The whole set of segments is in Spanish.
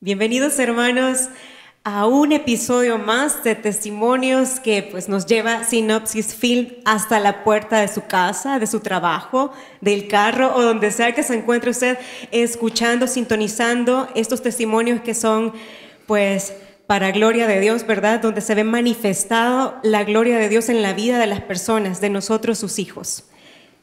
Bienvenidos, hermanos, a un episodio más de testimonios que pues nos lleva Sinopsis Film hasta la puerta de su casa, de su trabajo, del carro o donde sea que se encuentre usted escuchando, sintonizando estos testimonios que son pues para gloria de Dios, ¿verdad? Donde se ve manifestado la gloria de Dios en la vida de las personas, de nosotros sus hijos.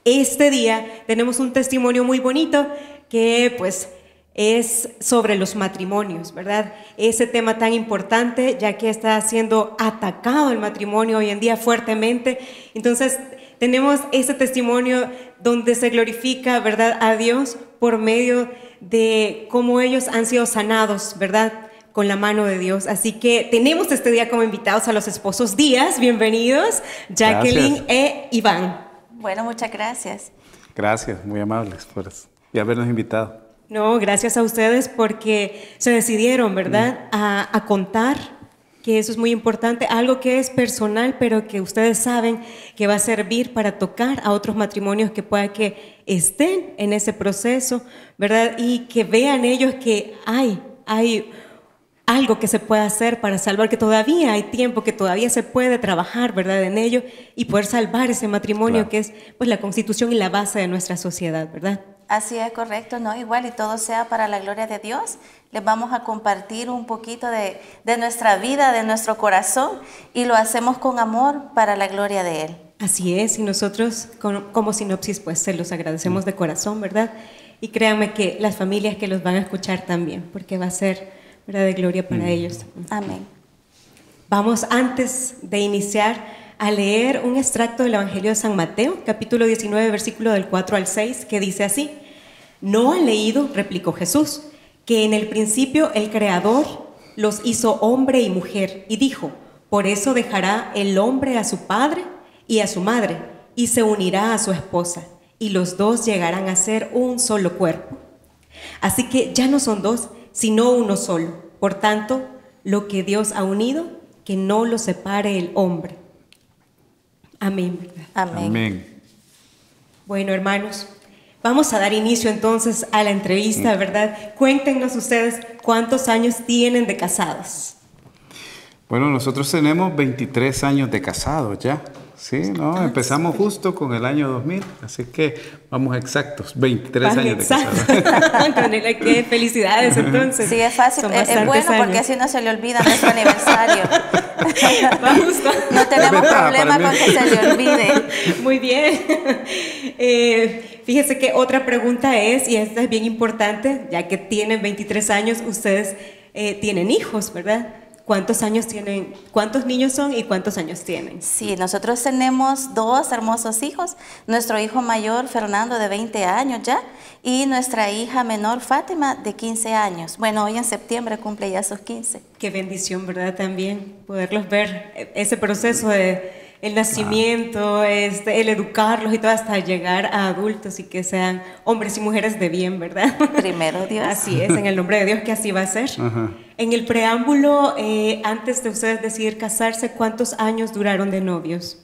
Este día tenemos un testimonio muy bonito que pues es sobre los matrimonios, ¿verdad? Ese tema tan importante, ya que está siendo atacado el matrimonio hoy en día fuertemente. Entonces, tenemos ese testimonio donde se glorifica, ¿verdad?, a Dios por medio de cómo ellos han sido sanados, ¿verdad?, con la mano de Dios. Así que tenemos este día como invitados a los esposos Díaz. Bienvenidos, Jacqueline e Iván. Bueno, muchas gracias. Gracias, muy amables por habernos invitado. No, gracias a ustedes porque se decidieron, ¿verdad?, a contar, que eso es muy importante, algo que es personal, pero que ustedes saben que va a servir para tocar a otros matrimonios que pueda que estén en ese proceso, ¿verdad?, y que vean ellos que hay algo que se puede hacer para salvar, que todavía hay tiempo, que todavía se puede trabajar, ¿verdad?, en ello y poder salvar ese matrimonio, claro, que es pues la constitución y la base de nuestra sociedad, ¿verdad? Así es, correcto, ¿no? Igual y todo sea para la gloria de Dios. Les vamos a compartir un poquito de nuestra vida, de nuestro corazón, y lo hacemos con amor para la gloria de Él. Así es, y nosotros como Sinopsis pues se los agradecemos de corazón, ¿verdad? Y créanme que las familias que los van a escuchar también, porque va a ser, ¿verdad?, de gloria para ellos. Amén. Vamos antes de iniciar a leer un extracto del Evangelio de San Mateo, capítulo 19, versículo del 4 al 6, que dice así: ¿No han leído, replicó Jesús, que en el principio el Creador los hizo hombre y mujer? Y dijo, por eso dejará el hombre a su padre y a su madre, y se unirá a su esposa, y los dos llegarán a ser un solo cuerpo. Así que ya no son dos, sino uno solo. Por tanto, lo que Dios ha unido, que no lo separe el hombre. Amén. Amén. Amén. Bueno, hermanos, vamos a dar inicio entonces a la entrevista, ¿verdad? Cuéntenos ustedes cuántos años tienen de casados. Bueno, nosotros tenemos 23 años de casados ya. Sí, ¿no? Empezamos justo con el año 2000, así que vamos exactos, 23 años de casados. ¡Qué felicidades entonces! Sí, es fácil, es bueno años, porque así no se le olvida nuestro aniversario. No tenemos problema con que se le olvide. Muy bien. Fíjese que otra pregunta es, y esta es bien importante, ya que tienen 23 años, ustedes tienen hijos, ¿verdad? ¿Cuántos años tienen? ¿Cuántos niños son y cuántos años tienen? Sí, nosotros tenemos dos hermosos hijos. Nuestro hijo mayor, Fernando, de 20 años ya, y nuestra hija menor, Fátima, de 15 años. Bueno, hoy en septiembre cumple ya sus 15. Qué bendición, ¿verdad? También poderlos ver, ese proceso de el nacimiento, el educarlos y todo hasta llegar a adultos y que sean hombres y mujeres de bien, ¿verdad? Primero Dios. Así es, en el nombre de Dios que así va a ser. Ajá. En el preámbulo, antes de ustedes decidir casarse, ¿cuántos años duraron de novios?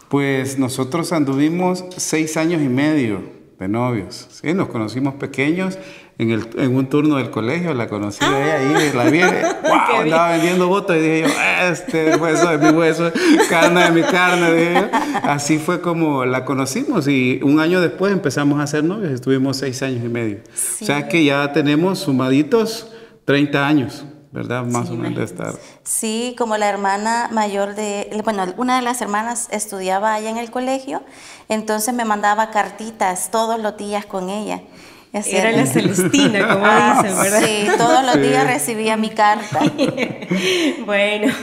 Pues nosotros anduvimos 6 años y medio de novios. Sí, nos conocimos pequeños. En un turno del colegio la conocí ella ahí, la vi, wow, andaba vendiendo votos y dije yo, este hueso de mi hueso, carne de mi carne, dije yo. Así fue como la conocimos y un año después empezamos a ser novios, estuvimos 6 años y medio. Sí. O sea que ya tenemos sumaditos 30 años, ¿verdad? Más sí, o menos de estar. Sí, como la hermana mayor bueno, una de las hermanas estudiaba allá en el colegio, entonces me mandaba cartitas todos los días con ella. Era la Celestina, como dicen, ¿verdad? Sí, todos los días recibía mi carta. Bueno,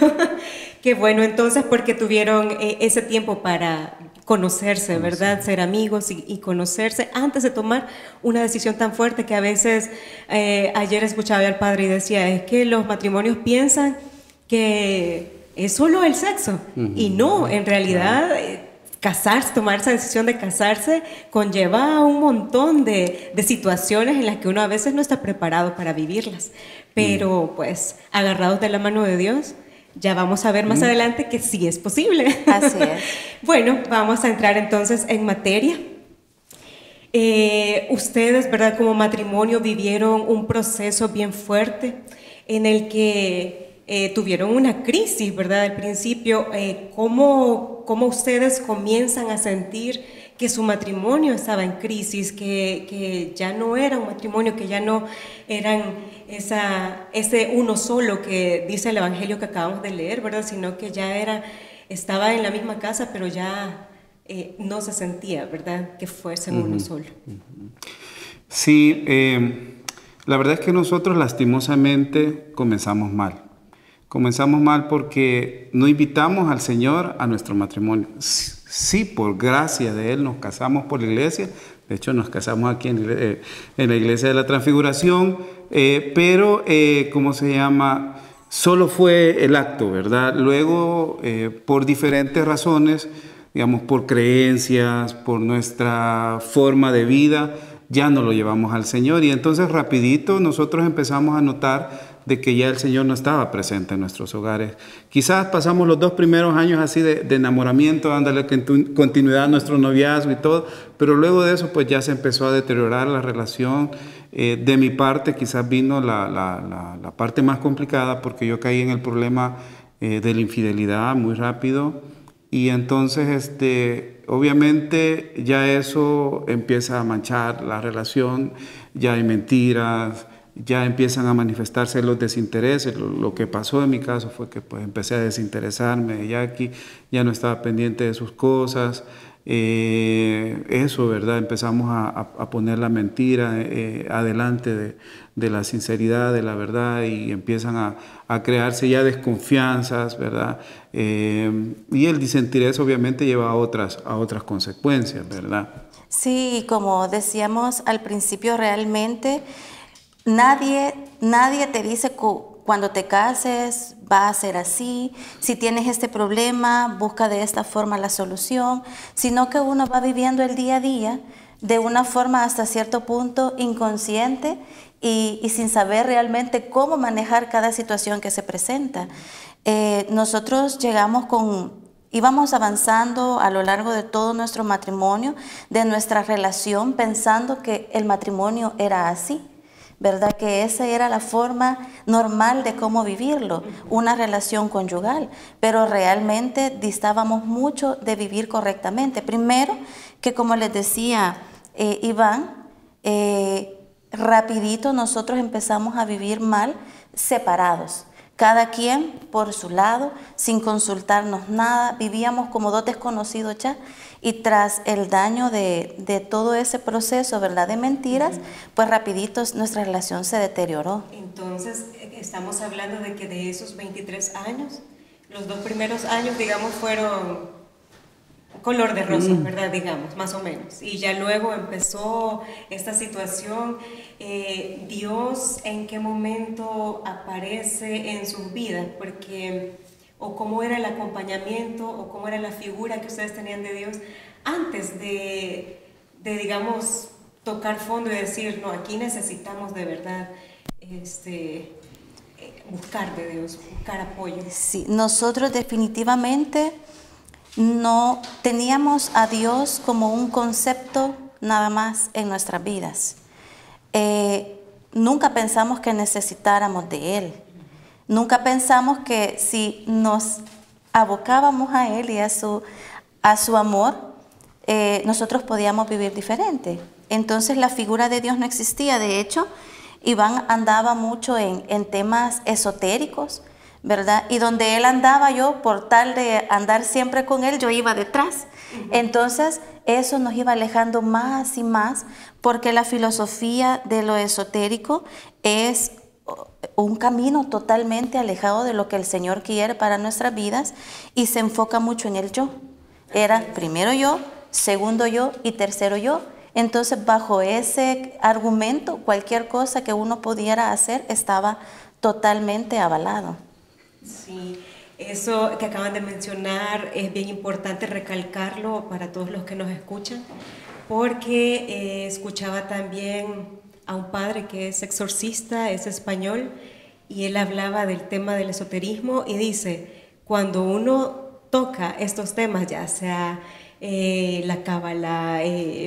qué bueno entonces porque tuvieron ese tiempo para conocerse, ¿verdad? Ser amigos y conocerse antes de tomar una decisión tan fuerte que a veces, ayer escuchaba al padre y decía, es que los matrimonios piensan que es solo el sexo y no, en realidad... Casarse, tomar esa decisión de casarse conlleva un montón de situaciones en las que uno a veces no está preparado para vivirlas, pero pues agarrados de la mano de Dios, ya vamos a ver más adelante que sí es posible. Así es. Bueno, vamos a entrar entonces en materia. Ustedes, ¿verdad? Como matrimonio vivieron un proceso bien fuerte en el que tuvieron una crisis, ¿verdad? Al principio, ¿cómo ustedes comienzan a sentir que su matrimonio estaba en crisis, que ya no era un matrimonio, que ya no eran ese uno solo que dice el evangelio que acabamos de leer, ¿verdad? Sino que ya estaba en la misma casa, pero ya no se sentía, ¿verdad? Que fuesen uno solo. Sí, la verdad es que nosotros lastimosamente comenzamos mal. Comenzamos mal porque no invitamos al Señor a nuestro matrimonio. Sí, por gracia de Él nos casamos por la iglesia. De hecho, nos casamos aquí en la iglesia de la Transfiguración. Pero, ¿cómo se llama? Solo fue el acto, ¿verdad? Luego, por diferentes razones, digamos, por creencias, por nuestra forma de vida, ya no lo llevamos al Señor. Y entonces, rapidito, nosotros empezamos a notar de que ya el Señor no estaba presente en nuestros hogares. Quizás pasamos los 2 primeros años así de enamoramiento, dándole continuidad a nuestro noviazgo y todo, pero luego de eso pues ya se empezó a deteriorar la relación. De mi parte quizás vino la parte más complicada, porque yo caí en el problema de la infidelidad muy rápido, y entonces obviamente ya eso empieza a manchar la relación, ya hay mentiras, ya empiezan a manifestarse los desintereses. Lo que pasó en mi caso fue que pues empecé a desinteresarme de Jackie, ya no estaba pendiente de sus cosas. Eso, ¿verdad? Empezamos a poner la mentira adelante de la sinceridad, de la verdad, y empiezan a crearse ya desconfianzas, ¿verdad? Y el desinterés obviamente lleva a otras consecuencias, ¿verdad? Sí, como decíamos al principio, realmente nadie te dice cuando te cases va a ser así, si tienes este problema, busca de esta forma la solución, sino que uno va viviendo el día a día de una forma hasta cierto punto inconsciente y sin saber realmente cómo manejar cada situación que se presenta. Nosotros íbamos avanzando a lo largo de todo nuestro matrimonio, de nuestra relación, pensando que el matrimonio era así, ¿verdad? Que esa era la forma normal de cómo vivirlo, una relación conyugal, pero realmente distábamos mucho de vivir correctamente. Primero, que como les decía Iván, rapidito nosotros empezamos a vivir mal separados. Cada quien por su lado, sin consultarnos nada, vivíamos como 2 desconocidos ya, y tras el daño de todo ese proceso, ¿verdad?, de mentiras, pues rapidito nuestra relación se deterioró. Entonces, estamos hablando de que de esos 23 años, los 2 primeros años, digamos, fueron color de rosa, ¿verdad? Digamos, más o menos. Y ya luego empezó esta situación. Dios, ¿en qué momento aparece en sus vidas? Porque, o cómo era el acompañamiento, o cómo era la figura que ustedes tenían de Dios antes de digamos, tocar fondo y decir, no, aquí necesitamos de verdad buscar de Dios, buscar apoyo. Sí, nosotros definitivamente no teníamos a Dios como un concepto nada más en nuestras vidas. Nunca pensamos que necesitáramos de Él. Nunca pensamos que si nos abocábamos a Él y a su amor, nosotros podíamos vivir diferente. Entonces la figura de Dios no existía. De hecho, Iván andaba mucho en temas esotéricos, ¿verdad? Y donde él andaba, yo, por tal de andar siempre con él, yo iba detrás. Entonces, eso nos iba alejando más y más, porque la filosofía de lo esotérico es un camino totalmente alejado de lo que el Señor quiere para nuestras vidas, y se enfoca mucho en el yo. Era primero yo, segundo yo y tercero yo. Entonces, bajo ese argumento, cualquier cosa que uno pudiera hacer estaba totalmente avalado. Sí, eso que acaban de mencionar es bien importante recalcarlo para todos los que nos escuchan, porque escuchaba también a un padre que es exorcista, es español, y él hablaba del tema del esoterismo y dice, cuando uno toca estos temas, ya sea la cábala,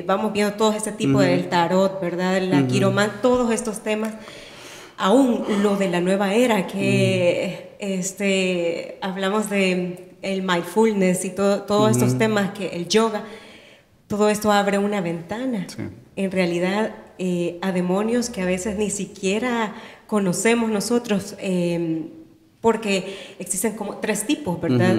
vamos viendo todo este tipo del tarot, ¿verdad? La quiromancia, todos estos temas. Aún lo de la nueva era, que hablamos de el mindfulness y todos estos temas, que el yoga, todo esto abre una ventana, en realidad, a demonios que a veces ni siquiera conocemos nosotros, porque existen como 3 tipos, ¿verdad?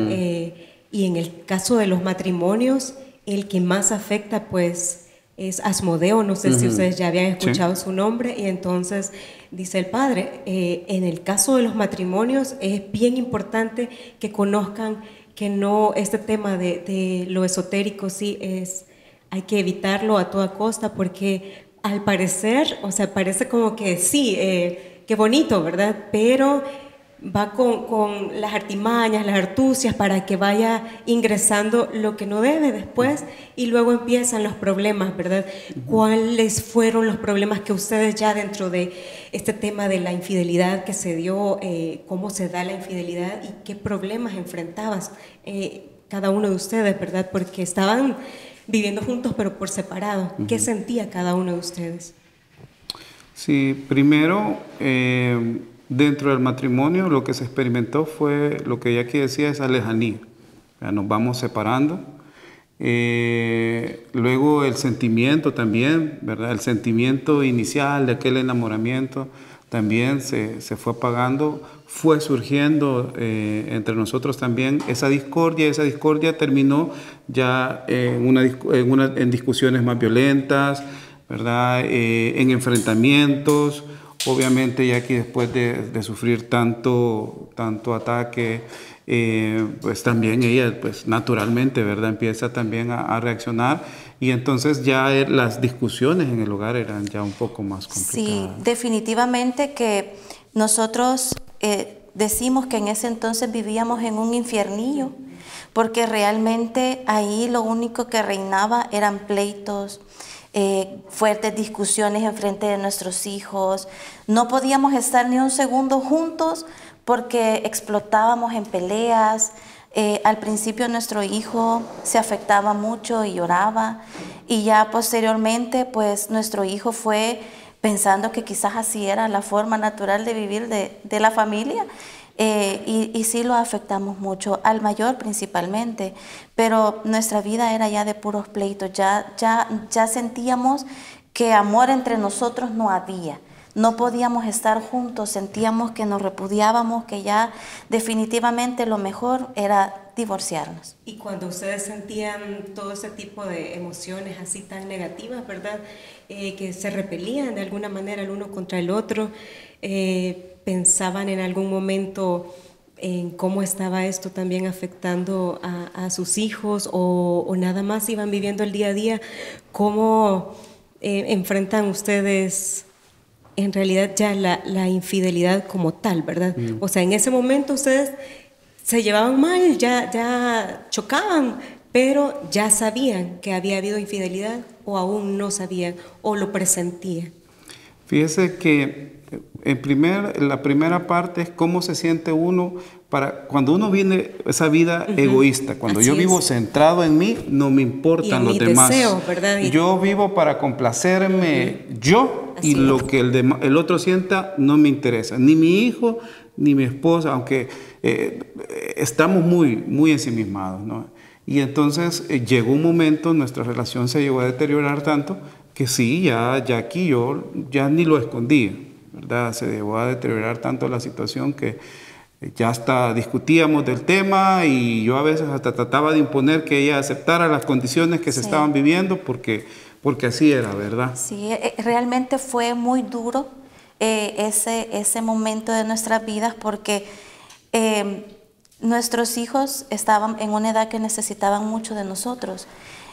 Y en el caso de los matrimonios, el que más afecta, pues, es Asmodeo. No sé si ustedes ya habían escuchado su nombre. Y entonces dice el padre, en el caso de los matrimonios es bien importante que conozcan que no, este tema de lo esotérico hay que evitarlo a toda costa, porque al parecer, o sea, parece como que sí, qué bonito, ¿verdad? Pero va con las artimañas, las astucias, para que vaya ingresando lo que no debe después, y luego empiezan los problemas, ¿verdad? ¿Cuáles fueron los problemas que ustedes ya dentro de este tema de la infidelidad que se dio, cómo se da la infidelidad y qué problemas enfrentabas cada uno de ustedes, ¿verdad? Porque estaban viviendo juntos pero por separado. ¿Qué sentía cada uno de ustedes? Sí, primero, dentro del matrimonio lo que se experimentó fue lo que Jackie decía, esa lejanía. Ya nos vamos separando. Luego el sentimiento también, ¿verdad? El sentimiento inicial de aquel enamoramiento también se fue apagando, fue surgiendo entre nosotros también esa discordia terminó ya en discusiones más violentas, ¿verdad? En enfrentamientos. Obviamente, ya que después de sufrir tanto ataque, pues también ella, pues naturalmente, ¿verdad? Empieza también a reaccionar, y entonces ya las discusiones en el hogar eran ya un poco más complicadas. Sí, definitivamente que nosotros decimos que en ese entonces vivíamos en un infiernillo, porque realmente ahí lo único que reinaba eran pleitos, fuertes discusiones en frente de nuestros hijos. No podíamos estar ni un segundo juntos porque explotábamos en peleas. Al principio nuestro hijo se afectaba mucho y lloraba, y ya posteriormente pues nuestro hijo fue pensando que quizás así era la forma natural de vivir de la familia. Y sí lo afectamos mucho, al mayor principalmente, pero nuestra vida era ya de puros pleitos, ya sentíamos que amor entre nosotros no había, no podíamos estar juntos, sentíamos que nos repudiábamos, que ya definitivamente lo mejor era divorciarnos. Y cuando ustedes sentían todo ese tipo de emociones así tan negativas, ¿verdad? Que se repelían de alguna manera el uno contra el otro, ¿pensaban en algún momento en cómo estaba esto también afectando a sus hijos, o nada más iban viviendo el día a día? ¿Cómo enfrentan ustedes en realidad ya la infidelidad como tal, ¿verdad? O sea, en ese momento ustedes se llevaban mal, ya chocaban, pero ya sabían que había habido infidelidad, o aún no sabían, o lo presentían. Fíjese que la primera parte es cómo se siente uno cuando uno viene esa vida egoísta. Cuando yo vivo centrado en mí, no me importan los demás. Deseo, ¿verdad? Yo vivo para complacerme yo, y lo que el otro sienta no me interesa. Ni mi hijo, ni mi esposa, aunque estamos muy ensimismados, ¿no? Y entonces llegó un momento, nuestra relación se llegó a deteriorar tanto que sí, ya aquí yo ya ni lo escondía, ¿verdad? Se llegó a deteriorar tanto la situación que ya hasta discutíamos del tema, y yo a veces hasta trataba de imponer que ella aceptara las condiciones que se estaban viviendo, porque así era, ¿verdad? Sí, realmente fue muy duro ese momento de nuestras vidas, porque nuestros hijos estaban en una edad que necesitaban mucho de nosotros,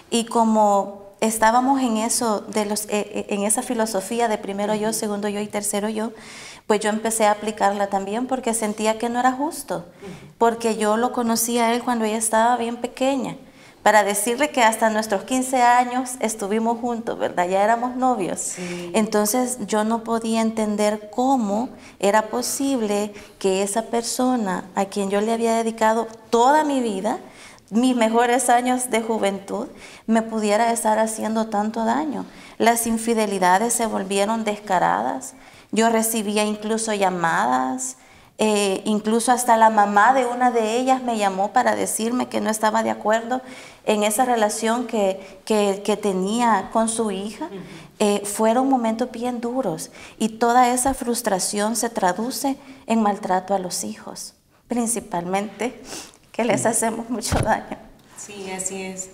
y como estábamos en eso, en esa filosofía de primero yo, segundo yo y tercero yo, pues yo empecé a aplicarla también, porque sentía que no era justo, porque yo lo conocí a él cuando ella estaba bien pequeña, para decirle que hasta nuestros 15 años estuvimos juntos, ¿verdad? Ya éramos novios. Sí. Entonces yo no podía entender cómo era posible que esa persona a quien yo le había dedicado toda mi vida, mis mejores años de juventud me pudiera estar haciendo tanto daño. Las infidelidades se volvieron descaradas. Yo recibía incluso llamadas, incluso hasta la mamá de una de ellas me llamó para decirme que no estaba de acuerdo en esa relación que tenía con su hija. Fueron momentos bien duros y toda esa frustración se traduce en maltrato a los hijos, principalmente, que les hacemos mucho daño. Sí, así es.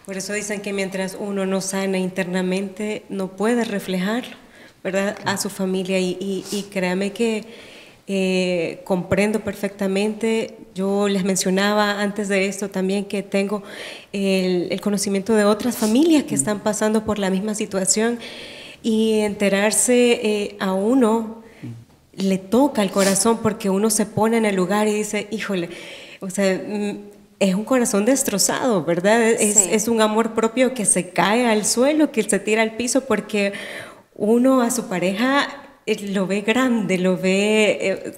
Por eso dicen que mientras uno no sana internamente, no puede reflejar, ¿verdad?, a su familia. Y créame que comprendo perfectamente. Yo les mencionaba antes de esto también que tengo el conocimiento de otras familias que están pasando por la misma situación, y enterarse a uno le toca el corazón, porque uno se pone en el lugar y dice, híjole, o sea, es un corazón destrozado, ¿verdad? Sí. Es un amor propio que se cae al suelo, que se tira al piso, porque uno a su pareja lo ve grande, lo ve...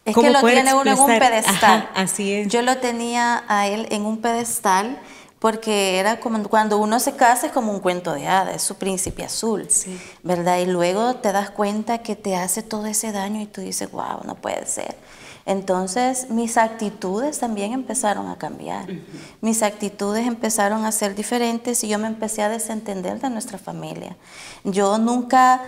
es que lo tiene uno en un pedestal. Ajá, así es. Yo lo tenía a él en un pedestal porque era como cuando uno se casa, es como un cuento de hadas, es su príncipe azul, Sí. ¿verdad? Y luego te das cuenta que te hace todo ese daño y tú dices, wow, no puede ser. Entonces mis actitudes también empezaron a cambiar. Mis actitudes empezaron a ser diferentes y yo me empecé a desentender de nuestra familia. Yo nunca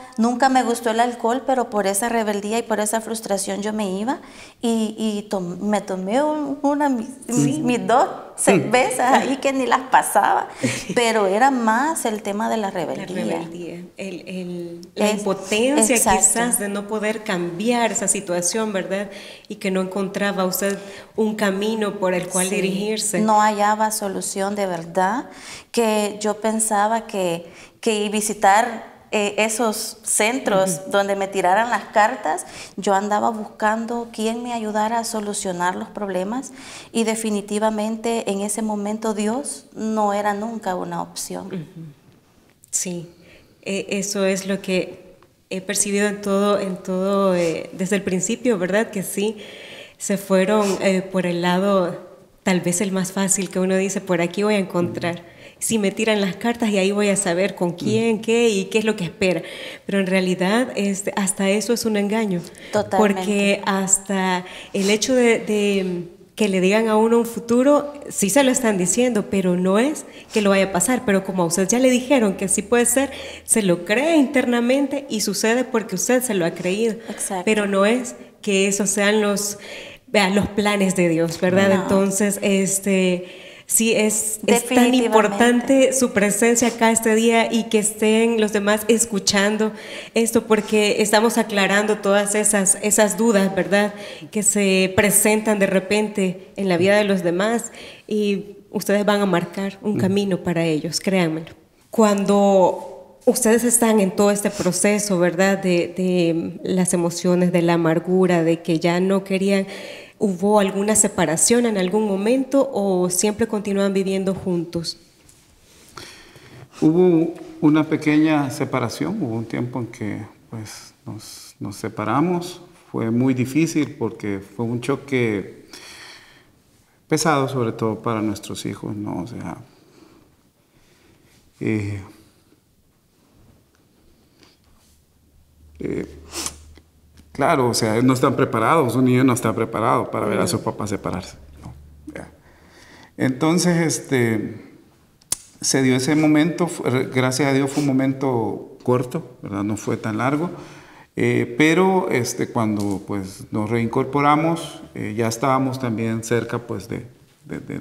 me gustó el alcohol, pero por esa rebeldía y por esa frustración yo me iba y me tomé mis 2 cervezas ahí que ni las pasaba, pero era más el tema de la rebeldía. La rebeldía, la impotencia quizás de no poder cambiar esa situación, ¿verdad? Y que no encontraba usted un camino por el cual dirigirse. No hallaba solución de verdad, que yo pensaba que visitar esos centros donde me tiraran las cartas, yo andaba buscando quién me ayudara a solucionar los problemas, y definitivamente en ese momento Dios no era nunca una opción. Sí, eso es lo que he percibido en todo desde el principio, ¿verdad? Que sí, se fueron por el lado tal vez el más fácil, que uno dice, por aquí voy a encontrar. Si me tiran las cartas y ahí voy a saber con quién, qué y qué es lo que espera. Pero en realidad hasta eso es un engaño. Totalmente. Porque hasta el hecho de que le digan a uno un futuro, sí se lo están diciendo, pero no es que lo vaya a pasar. Pero como a usted ya le dijeron que sí puede ser, se lo cree internamente y sucede porque usted se lo ha creído. Exacto. Pero no es que esos sean los planes de Dios, ¿verdad? No. Entonces, sí, es tan importante su presencia acá este día y que estén los demás escuchando esto, porque estamos aclarando todas esas dudas, ¿verdad?, que se presentan de repente en la vida de los demás, y ustedes van a marcar un camino para ellos, créanmelo. Cuando ustedes están en todo este proceso, ¿verdad?, de las emociones, de la amargura, de que ya no querían, ¿hubo alguna separación en algún momento o siempre continúan viviendo juntos? Hubo una pequeña separación, hubo un tiempo en que pues, nos separamos. Fue muy difícil porque fue un choque pesado, sobre todo para nuestros hijos, ¿no? O sea, claro, o sea, no están preparados, un niño no está preparado para ver a su papá separarse, ¿no? Entonces, se dio ese momento, gracias a Dios fue un momento corto, ¿verdad? No fue tan largo, pero cuando pues, nos reincorporamos, ya estábamos también cerca pues, de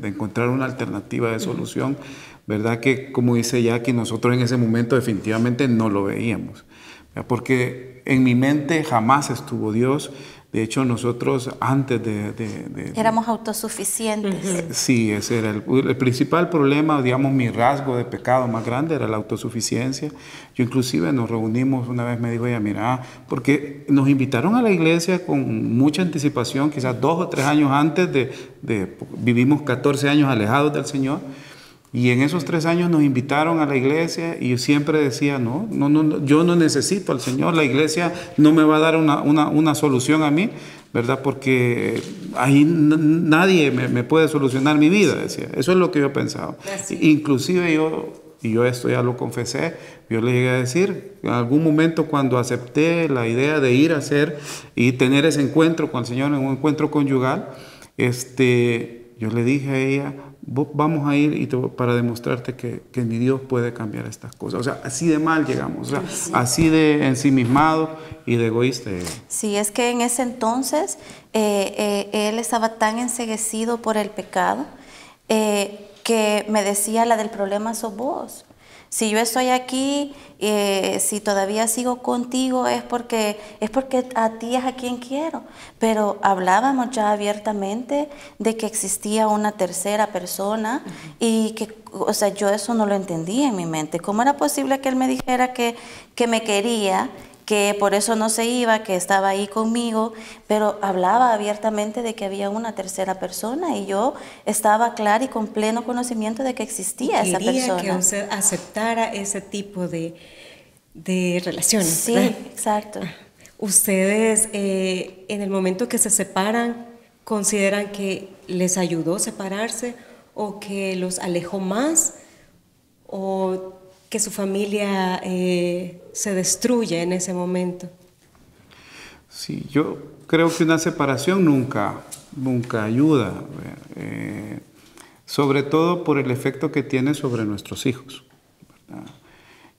encontrar una alternativa de solución, ¿verdad? Que como dice Jackie, nosotros en ese momento definitivamente no lo veíamos, ¿verdad? Porque en mi mente jamás estuvo Dios. De hecho, nosotros antes éramos autosuficientes. Sí, ese era el principal problema, digamos, mi rasgo de pecado más grande era la autosuficiencia. Yo inclusive nos reunimos, una vez me dijo ella, mira, porque nos invitaron a la iglesia con mucha anticipación, quizás 2 o 3 años antes vivimos 14 años alejados del Señor. Y en esos 3 años nos invitaron a la iglesia y yo siempre decía, no, yo no necesito al Señor, la iglesia no me va a dar una solución a mí, ¿verdad? Porque ahí nadie me puede solucionar mi vida, decía. Eso es lo que yo pensaba. Inclusive yo esto ya lo confesé, yo le llegué a decir, en algún momento cuando acepté la idea de ir a hacer y tener ese encuentro con el Señor, en un encuentro conyugal, yo le dije a ella, vamos a ir para demostrarte que ni Dios puede cambiar estas cosas. O sea, así de mal llegamos, o sea, así de ensimismado y de egoísta. Sí, es que en ese entonces él estaba tan enceguecido por el pecado que me decía, la del problema sos vos. Si yo estoy aquí, si todavía sigo contigo es porque a ti es a quien quiero. Pero hablábamos ya abiertamente de que existía una tercera persona y que, o sea, yo eso no lo entendía en mi mente. ¿Cómo era posible que él me dijera que me quería, que por eso no se iba, que estaba ahí conmigo, pero hablaba abiertamente de que había una tercera persona y yo estaba clara y con pleno conocimiento de que existía esa persona? Quería que usted aceptara ese tipo de relaciones. Sí, ¿verdad? exacto. ¿Ustedes en el momento que se separan consideran que les ayudó a separarse o que los alejó más o que su familia se destruye en ese momento? Sí, yo creo que una separación nunca ayuda, sobre todo por el efecto que tiene sobre nuestros hijos, ¿verdad?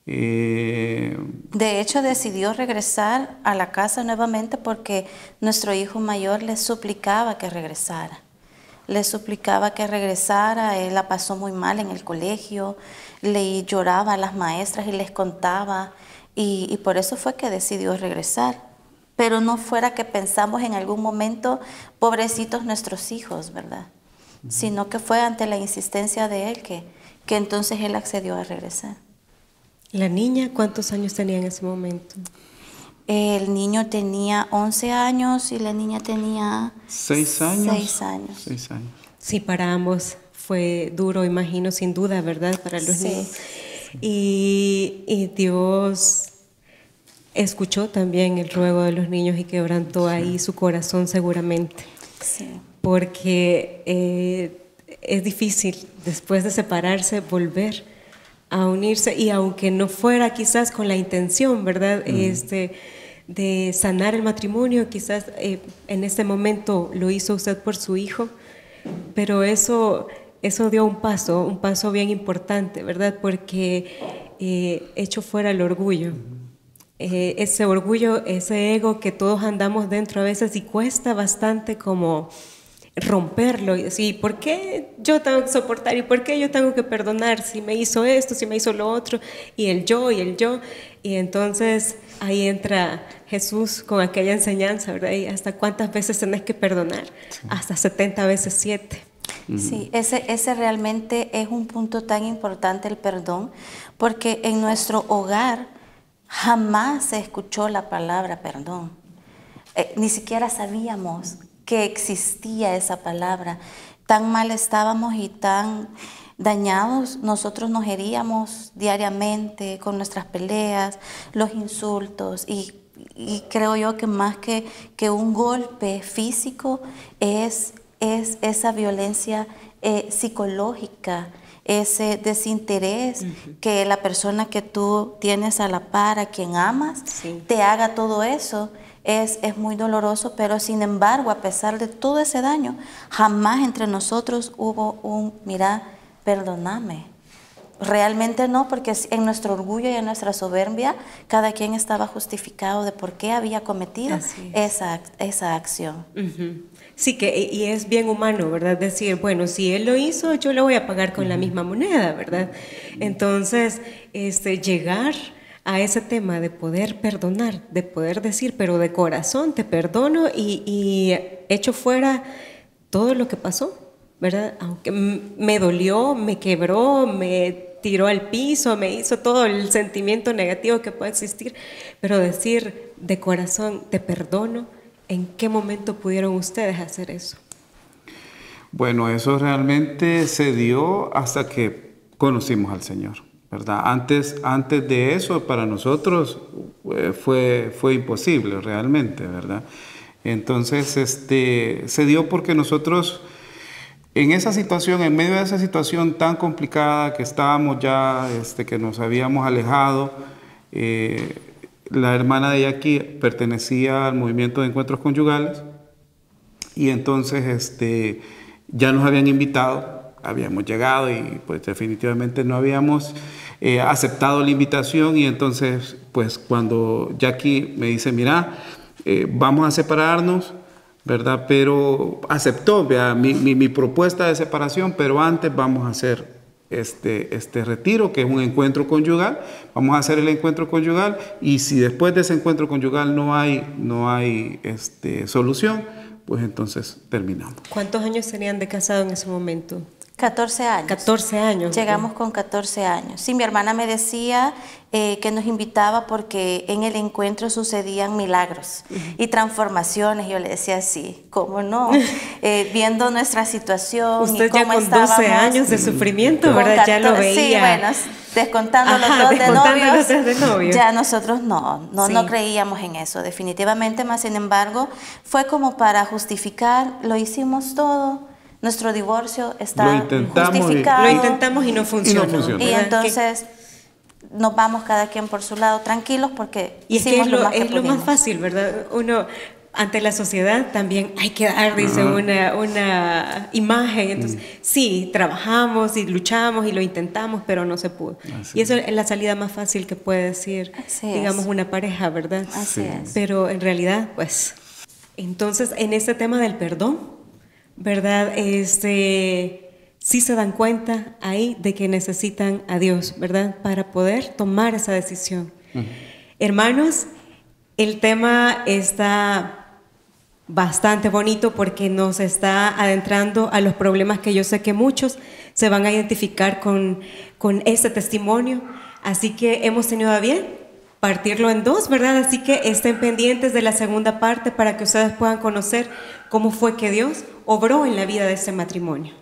De hecho, decidió regresar a la casa nuevamente porque nuestro hijo mayor le suplicaba que regresara. Le suplicaba que regresara, él la pasó muy mal en el colegio, le lloraba a las maestras y les contaba, y por eso fue que decidió regresar. Pero no fuera que pensamos en algún momento, pobrecitos nuestros hijos, ¿verdad? Sino que fue ante la insistencia de él que entonces él accedió a regresar. ¿La niña cuántos años tenía en ese momento? El niño tenía 11 años y la niña tenía 6 años. 6 años. 6 años. Sí, para ambos fue duro, imagino, sin duda, ¿verdad? Para los niños. Y Dios escuchó también el ruego de los niños y quebrantó ahí su corazón seguramente. Sí. Porque es difícil después de separarse volver a unirse, y aunque no fuera quizás con la intención, ¿verdad? De sanar el matrimonio, quizás en este momento lo hizo usted por su hijo, pero eso dio un paso bien importante, ¿verdad? Porque echó fuera el orgullo. Ese orgullo, ese ego que todos andamos dentro a veces y cuesta bastante como romperlo y decir, ¿por qué yo tengo que soportar y por qué yo tengo que perdonar si me hizo esto, si me hizo lo otro, y el yo, y entonces ahí entra Jesús con aquella enseñanza, ¿verdad? Y hasta cuántas veces tenés que perdonar, hasta 70 veces 7. Sí, ese realmente es un punto tan importante, el perdón, porque en nuestro hogar jamás se escuchó la palabra perdón, ni siquiera sabíamos que existía esa palabra. Tan mal estábamos y tan dañados, nosotros nos heríamos diariamente con nuestras peleas, los insultos, y creo yo que más que un golpe físico es esa violencia psicológica, ese desinterés, que la persona que tú tienes a la par, a quien amas, te haga todo eso. Es muy doloroso, pero sin embargo, a pesar de todo ese daño, jamás entre nosotros hubo un, mira, perdóname. Realmente no, porque en nuestro orgullo y en nuestra soberbia, cada quien estaba justificado de por qué había cometido esa acción. Sí, y es bien humano, ¿verdad? Decir, bueno, si él lo hizo, yo le voy a pagar con la misma moneda, ¿verdad? Entonces, llegar a ese tema de poder perdonar, de poder decir, pero de corazón te perdono y echo fuera todo lo que pasó, ¿verdad? Aunque me dolió, me quebró, me tiró al piso, me hizo todo el sentimiento negativo que puede existir, pero decir de corazón te perdono. ¿En qué momento pudieron ustedes hacer eso? Bueno, eso realmente se dio hasta que conocimos al Señor, ¿verdad? Antes de eso, para nosotros fue imposible realmente, ¿verdad? Entonces, se dio porque nosotros, en esa situación, en medio de esa situación tan complicada que estábamos ya, que nos habíamos alejado, la hermana de Jackie pertenecía al movimiento de encuentros conyugales y entonces ya nos habían invitado, habíamos llegado y pues definitivamente no habíamos aceptado la invitación y entonces pues cuando Jackie me dice, mira, vamos a separarnos, ¿verdad? Pero aceptó mi propuesta de separación, pero antes vamos a hacer este retiro, que es un encuentro conyugal. Vamos a hacer el encuentro conyugal y si después de ese encuentro conyugal no hay solución, pues entonces terminamos. ¿Cuántos años tenían de casado en ese momento? 14 años. 14 años. Llegamos con 14 años. Sí, mi hermana me decía que nos invitaba porque en el encuentro sucedían milagros y transformaciones. Yo le decía, sí, ¿cómo no? Viendo nuestra situación. Usted y cómo ya con 12 años de sufrimiento, ¿verdad? Ya lo veía. Sí, bueno, descontando los dos de novios. Ya nosotros no creíamos en eso, definitivamente. Más sin embargo, fue como para justificar, lo hicimos todo. Nuestro divorcio está justificado. Lo intentamos y no funcionó. Y entonces nos vamos cada quien por su lado tranquilos porque hicimos lo más que pudimos. Es lo más fácil, ¿verdad? Uno ante la sociedad también hay que dar, dice, una imagen. Entonces, sí, trabajamos y luchamos y lo intentamos, pero no se pudo. Y eso es la salida más fácil que puede decir, digamos, una pareja, ¿verdad? Así es. Pero en realidad, pues, entonces, en este tema del perdón, ¿verdad? Sí se dan cuenta ahí de que necesitan a Dios, ¿verdad? Para poder tomar esa decisión. Hermanos, el tema está bastante bonito porque nos está adentrando a los problemas que yo sé que muchos se van a identificar con este testimonio. Así que hemos tenido a bien partirlo en dos, ¿verdad? Así que estén pendientes de la segunda parte para que ustedes puedan conocer cómo fue que Dios obró en la vida de este matrimonio.